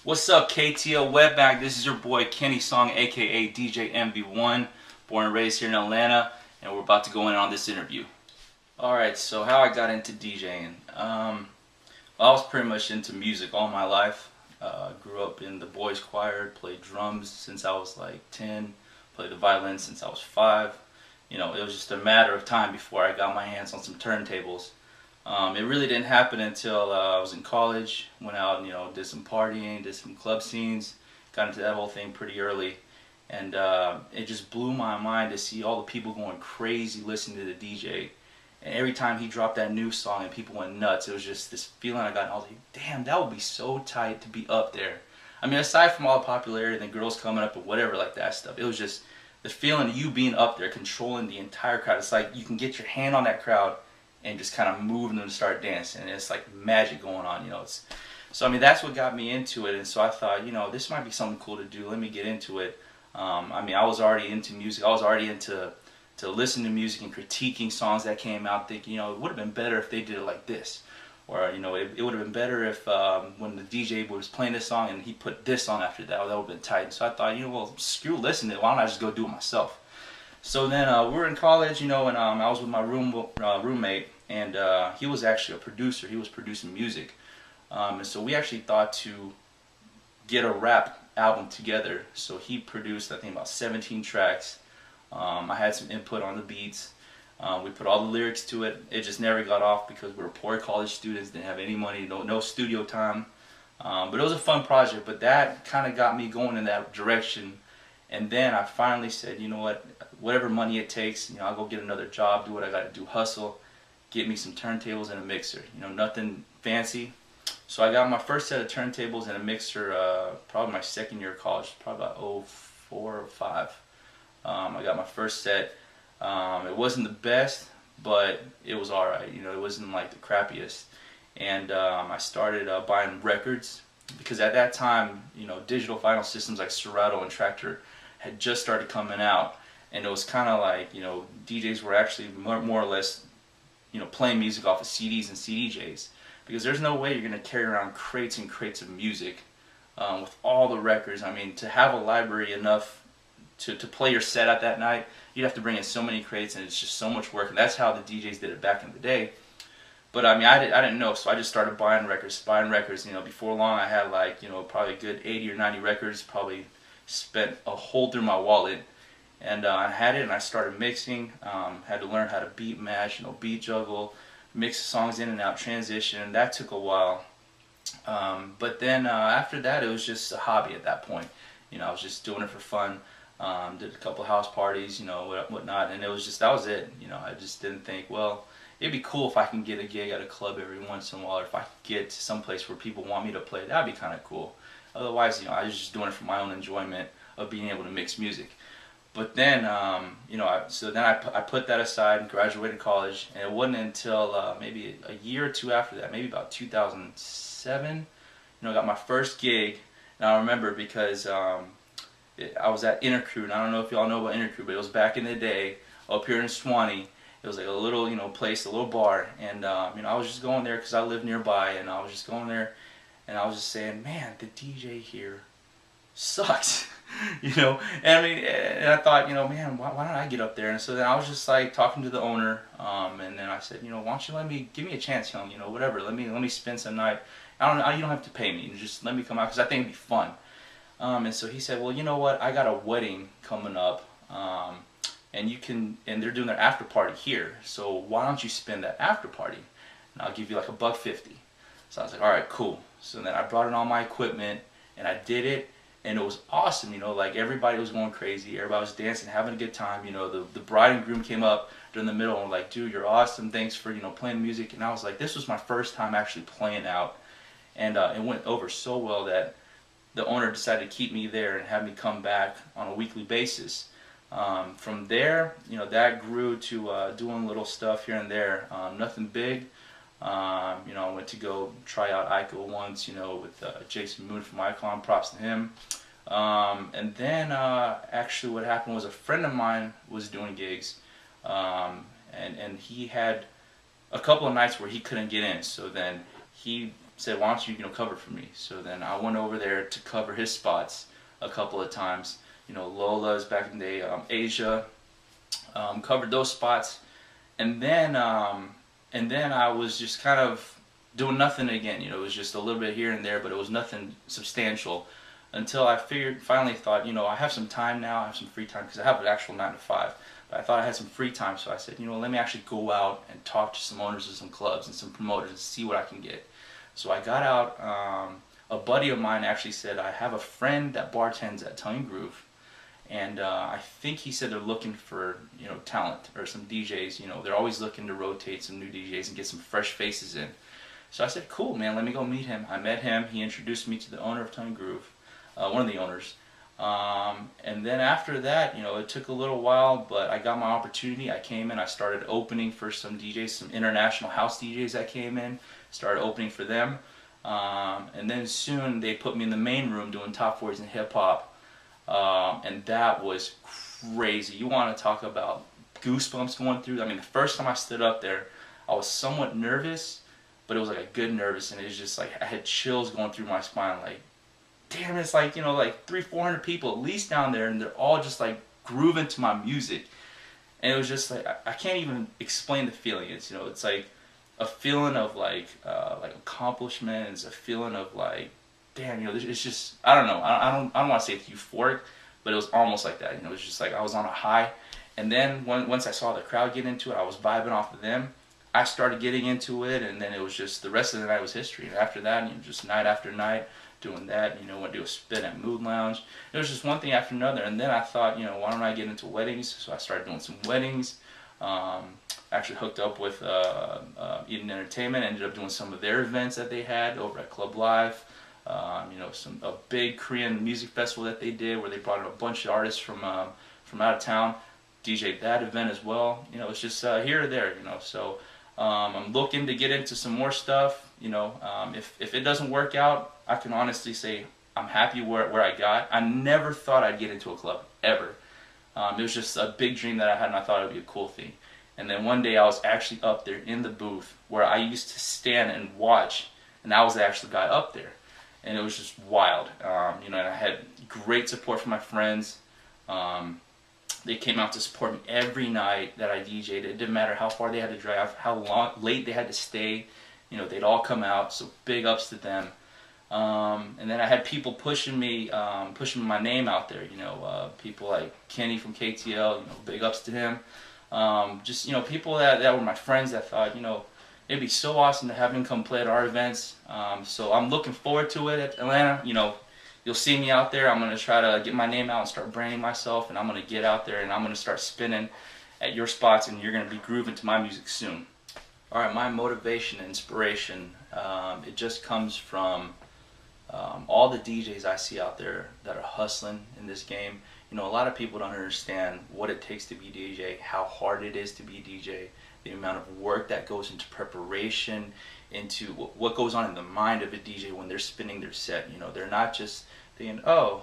What's up, KTLwebmag? This is your boy Kenny Song, aka DJ NV-1, born and raised here in Atlanta, and we're about to go in on this interview. Alright, so how I got into DJing. I was pretty much into music all my life. Grew up in the boys choir, played drums since I was like 10, played the violin since I was 5. You know, it was just a matter of time before I got my hands on some turntables. It really didn't happen until I was in college, went out and, did some partying, did some club scenes, got into that whole thing pretty early. And it just blew my mind to see all the people going crazy listening to the DJ. And every time he dropped that new song and people went nuts, it was just this feeling I got. And I was like, damn, that would be so tight to be up there. I mean, aside from all the popularity and the girls coming up and whatever like that stuff, it was just the feeling of you being up there, controlling the entire crowd. It's like you can get your hand on that crowd and just kind of move them to start dancing. And it's like magic going on, So I mean, that's what got me into it. And so I thought, this might be something cool to do. Let me get into it. I mean, I was already into music. I was already into listening to music and critiquing songs that came out, thinking, it would have been better if they did it like this. Or, it would have been better if when the DJ was playing this song and he put this on after that, that would have been tight. So I thought, well, screw listening. Why don't I just go do it myself? So then we were in college, and I was with my roommate, and he was actually a producer. He was producing music. And so we actually thought to get a rap album together. So he produced, I think, about 17 tracks. I had some input on the beats. We put all the lyrics to it. It just never got off because we were poor college students, didn't have any money, no studio time. But it was a fun project, but that kind of got me going in that direction. And then I finally said, you know what, whatever money it takes, I'll go get another job, do what I got to do, hustle, get me some turntables and a mixer. Nothing fancy. So I got my first set of turntables and a mixer probably my second year of college, probably about 04 or 05. I got my first set. It wasn't the best, but it was alright. It wasn't like the crappiest. And I started buying records because at that time, digital vinyl systems like Serato and Tractor had just started coming out, and it was kind of like DJs were actually more or less playing music off of CDs and CDJs, because there's no way you're going to carry around crates and crates of music with all the records. I mean, to have a library enough to play your set out that night, you'd have to bring in so many crates, and it's just so much work. And that's how the DJs did it back in the day. But I mean, I didn't know, so I just started buying records. Before long, I had like probably a good 80 or 90 records. Probably spent a hole through my wallet, and I had it, and I started mixing. Had to learn how to beat match, beat juggle, mix songs in and out, transition. That took a while. But then after that, it was just a hobby at that point. I was just doing it for fun. Did a couple house parties, whatnot, and that was it. I just didn't think, well, it'd be cool if I can get a gig at a club every once in a while, or if I could get to some place where people want me to play. That'd be kind of cool. Otherwise, I was just doing it for my own enjoyment of being able to mix music. But then, I put that aside and graduated college, and it wasn't until maybe a year or two after that, maybe about 2007, I got my first gig. And I remember because I was at Intercruit, and I don't know if y'all know about Intercruit, but it was back in the day up here in Swanee. It was like a little, place, a little bar, and I was just going there because I lived nearby, and I was just going there, and I was just saying, man, the DJ here sucks, And I mean, and I thought, man, why don't I get up there? And so then I was just like talking to the owner, and then I said, why don't you give me a chance, whatever, let me spend some night. I don't know, you don't have to pay me, just let me come out because I think it'd be fun. And so he said, well, you know what, I got a wedding coming up, and they're doing their after party here, so why don't you spend that after party, and I'll give you like $1.50. So I was like, all right, cool. So then I brought in all my equipment, and I did it, and it was awesome. Like everybody was going crazy, everybody was dancing, having a good time. The bride and groom came up during the middle and were like, dude, you're awesome, thanks for playing music. And I was like, this was my first time actually playing out, and it went over so well that the owner decided to keep me there and have me come back on a weekly basis. From there, that grew to doing little stuff here and there. Nothing big. I went to go try out Ico once, with Jason Moon from Icon. Props to him. And then actually what happened was a friend of mine was doing gigs, and he had a couple of nights where he couldn't get in. So then he said, why don't you, cover for me? So then I went over there to cover his spots a couple of times. Lola's back in the day, Asia, covered those spots, and then I was just kind of doing nothing again. It was just a little bit here and there, but it was nothing substantial until I finally thought, I have some time now, I have some free time, because I have an actual 9 to 5. But I thought I had some free time, so I said, let me actually go out and talk to some owners of some clubs and some promoters and see what I can get. So I got out. A buddy of mine actually said, I have a friend that bartends at Tongue Groove, and I think he said they're looking for talent or some DJs. They're always looking to rotate some new DJs and get some fresh faces in. So I said, cool, man, let me go meet him. I met him. He introduced me to the owner of Tongue Groove, one of the owners. And then after that, it took a little while, but I got my opportunity. I came in, I started opening for some DJs, some international house DJs that came in, started opening for them. And then soon they put me in the main room doing top 40s and hip hop. And that was crazy. You want to talk about goosebumps going through. I mean, the first time I stood up there, I was somewhat nervous, but it was like a good nervous, and it was just like I had chills going through my spine, like, damn, it's like, like 300-400 people at least down there, and they're all just like grooving to my music. And it was just like, I can't even explain the feeling. It's, it's like a feeling of like accomplishment. It's a feeling of like, damn, it's just, I don't know. I don't want to say it's euphoric, but it was almost like that. It was just like I was on a high. And then once I saw the crowd get into it, I was vibing off of them. I started getting into it, and then it was just, the rest of the night was history. And after that, just night after night, doing that, went to do a spin at Mood Lounge. It was just one thing after another, and then I thought, why don't I get into weddings? So I started doing some weddings. Actually hooked up with Eden Entertainment, ended up doing some of their events that they had over at Club Live. A big Korean music festival that they did, where they brought in a bunch of artists from out of town. DJ'd that event as well. It's just here or there. So I'm looking to get into some more stuff. If it doesn't work out, I can honestly say I'm happy where I got. I never thought I'd get into a club, ever. It was just a big dream that I had, and I thought it would be a cool thing. And then one day I was actually up there in the booth where I used to stand and watch, and I was the actual guy up there. And it was just wild. And I had great support from my friends. They came out to support me every night that I DJ'd. It didn't matter how far they had to drive, how late they had to stay. They'd all come out, so big ups to them. And then I had people pushing my name out there. People like Kenny from KTL, big ups to him. Just, people that were my friends that thought, it'd be so awesome to have him come play at our events. So I'm looking forward to it at Atlanta. You'll see me out there. I'm going to try to get my name out and start branding myself, and I'm going to get out there and I'm going to start spinning at your spots, and you're going to be grooving to my music soon. Alright, my motivation and inspiration, it just comes from all the DJs I see out there that are hustling in this game. A lot of people don't understand what it takes to be DJ, how hard it is to be DJ, the amount of work that goes into preparation, into what goes on in the mind of a DJ when they're spinning their set. They're not just thinking, oh,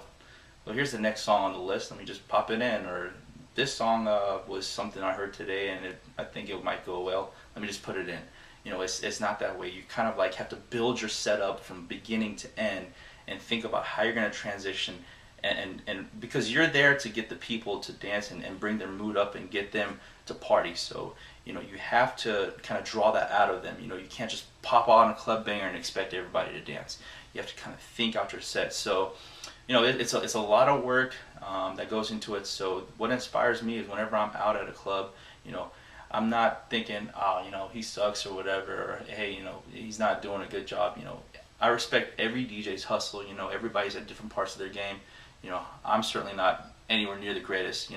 well, here's the next song on the list, let me just pop it in, or this song was something I heard today and I think it might go well, let me just put it in. It's not that way. You kind of like have to build your setup from beginning to end and think about how you're going to transition, and because you're there to get the people to dance and bring their mood up and get them to party. So you have to kind of draw that out of them. You can't just pop on a club banger and expect everybody to dance. You have to kind of think out your set. So it's a lot of work that goes into it. So what inspires me is whenever I'm out at a club, I'm not thinking, oh, he sucks or whatever, or hey, he's not doing a good job. I respect every DJ's hustle. Everybody's at different parts of their game. I'm certainly not anywhere near the greatest.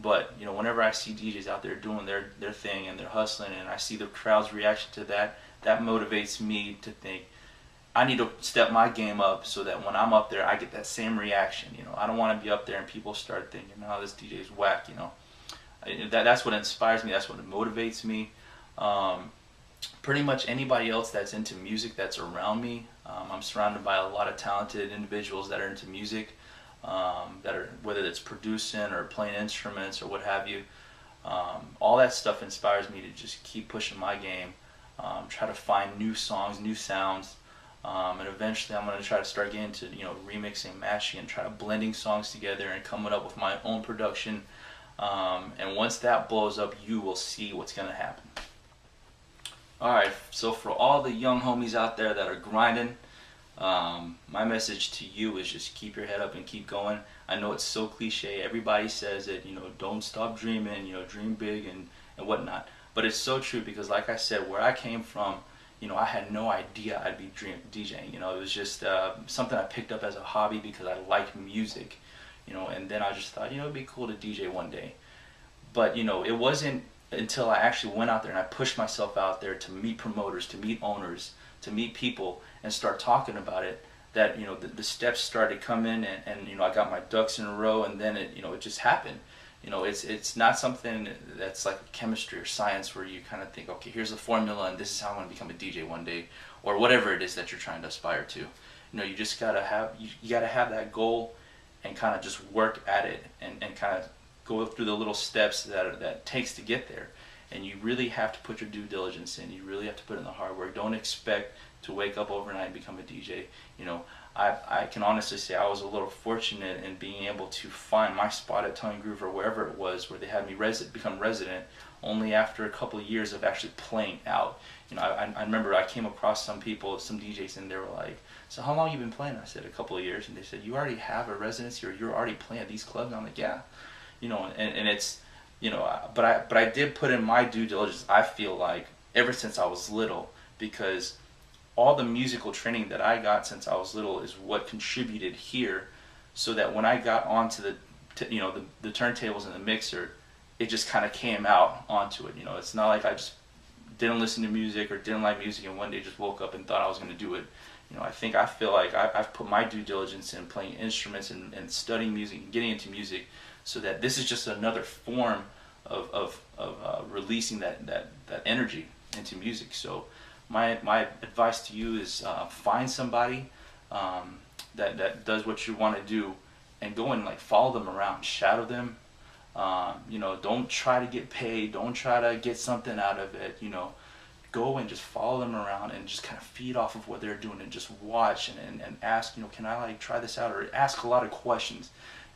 But whenever I see DJs out there doing their thing and they're hustling, and I see the crowd's reaction to that, that motivates me to think I need to step my game up so that when I'm up there, I get that same reaction. I don't want to be up there and people start thinking, "Oh, this DJ's whack." That's what inspires me. That's what motivates me. Pretty much anybody else that's into music that's around me, I'm surrounded by a lot of talented individuals that are into music, that are, whether it's producing or playing instruments or what have you. All that stuff inspires me to just keep pushing my game, try to find new songs, new sounds. And eventually I'm going to try to start getting to, remixing, mashing, and try to blending songs together and coming up with my own production. And once that blows up, you will see what's going to happen. Alright, so for all the young homies out there that are grinding, my message to you is just keep your head up and keep going. I know it's so cliche, everybody says it, don't stop dreaming, dream big and whatnot. But it's so true, because like I said, where I came from, I had no idea I'd be DJing. It was just something I picked up as a hobby because I liked music, and then I just thought, it'd be cool to DJ one day. But, it wasn't until I actually went out there and I pushed myself out there to meet promoters, to meet owners, to meet people and start talking about it, that, the steps started coming, and I got my ducks in a row, and then it just happened. It's not something that's like chemistry or science where you kind of think, okay, here's the formula and this is how I'm going to become a DJ one day, or whatever it is that you're trying to aspire to. You just gotta have that goal and kind of just work at it, and kind of go through the little steps that takes to get there. And you really have to put your due diligence in. You really have to put in the hard work. Don't expect to wake up overnight and become a DJ. I can honestly say I was a little fortunate in being able to find my spot at Tongue Groove or wherever it was where they had me become resident only after a couple of years of actually playing out. I remember I came across some people, some DJs, and they were like, so how long have you been playing? I said, a couple of years. And they said, you already have a residency, or you're already playing at these clubs? And I'm like, yeah. And it's, but I did put in my due diligence, I feel like, ever since I was little, because all the musical training that I got since I was little is what contributed here, so that when I got onto the turntables and the mixer, it just kind of came out onto it. It's not like I just didn't listen to music or didn't like music and one day just woke up and thought I was going to do it. I feel like I've put my due diligence in playing instruments and studying music and getting into music, so that this is just another form of releasing that energy into music. So my advice to you is find somebody that does what you want to do, and go and follow them around, shadow them. Don't try to get paid, don't try to get something out of it. Go and just follow them around and just kind of feed off of what they're doing, and just watch and ask, can I try this out, or ask a lot of questions.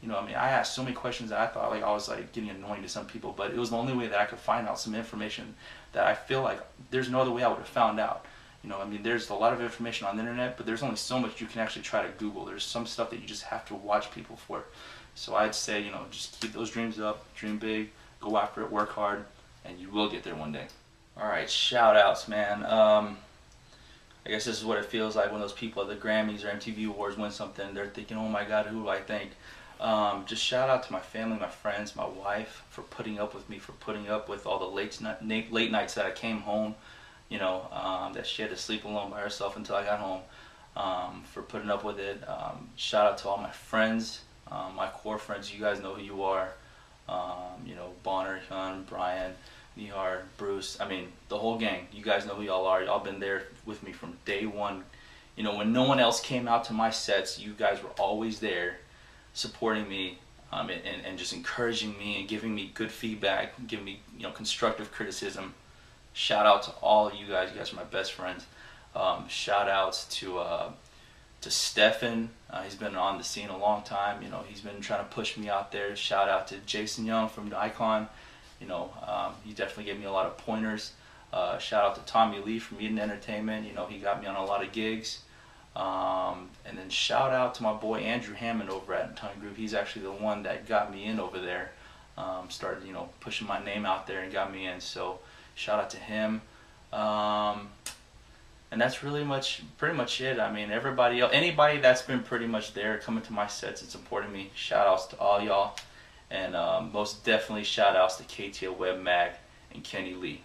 I asked so many questions that I thought I was getting annoying to some people, but it was the only way that I could find out some information that I feel like there's no other way I would have found out. There's a lot of information on the internet, but there's only so much you can actually try to Google. There's some stuff that you just have to watch people for. So I'd say, just keep those dreams up, dream big, go after it, work hard, and you will get there one day. Alright, shout outs, man. I guess this is what it feels like when those people at the Grammys or MTV Awards win something. They're thinking, oh my God, who do I thank? Just shout out to my family, my friends, my wife, for putting up with me, for putting up with all the late nights that I came home, that she had to sleep alone by herself until I got home, for putting up with it. Shout out to all my friends, my core friends. You guys know who you are. Bonner, Hyun, Brian, Nihar, Bruce, the whole gang. You guys know who y'all are. Y'all been there with me from day one. When no one else came out to my sets, you guys were always there, supporting me, and just encouraging me and giving me good feedback, giving me constructive criticism. Shout out to all of you guys. You guys are my best friends. Shout outs to Stefan. He's been on the scene a long time. He's been trying to push me out there. Shout out to Jason Young from Icon. He definitely gave me a lot of pointers. Shout out to Tommy Lee from Eden Entertainment. He got me on a lot of gigs. And then shout out to my boy Andrew Hammond over at Tongue Groove. He's actually the one that got me in over there. Started pushing my name out there and got me in. So shout out to him. And that's pretty much it. Everybody else, anybody that's been pretty much there coming to my sets and supporting me, shout outs to all y'all. And most definitely shout outs to KTLwebmag and Kenny Lee.